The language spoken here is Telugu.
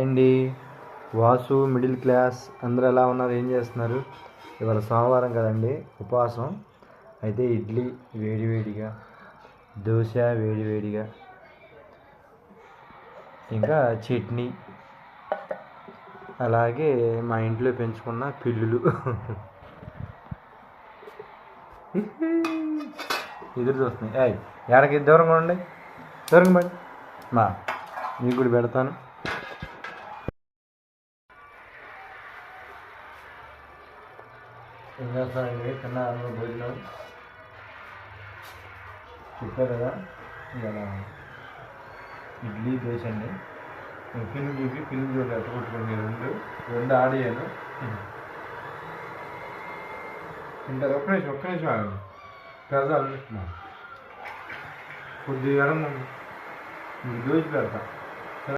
అండి వాసు మిడిల్ క్లాస్ అందరూ ఎలా ఉన్నారు, ఏం చేస్తున్నారు? ఇవాళ సోమవారం కదండి, ఉపవాసం. అయితే ఇడ్లీ వేడివేడిగా, దోశ వేడివేడిగా, ఇంకా చట్నీ, అలాగే మా ఇంట్లో పెంచుకున్న పిల్లులు ఎదురు చూస్తున్నాయి. ఎక్కడికి దూరంగా ఉండండి, దూరంగా పడి మా మీకు కూడా పెడతాను. ఏం చేస్తానండి, తిన్నాను భోజనం చెప్పారు కదా. ఇలా ఇడ్లీ దోశ అండి. ఫిల్మ్ చూసి ఎట్టుకుంటున్నాను. రెండు ఆడియాను ఇంత ఒక్క నిమిషం ఆగండి. పెడతా కొద్దిగా ఎడం దోశ పెడతా.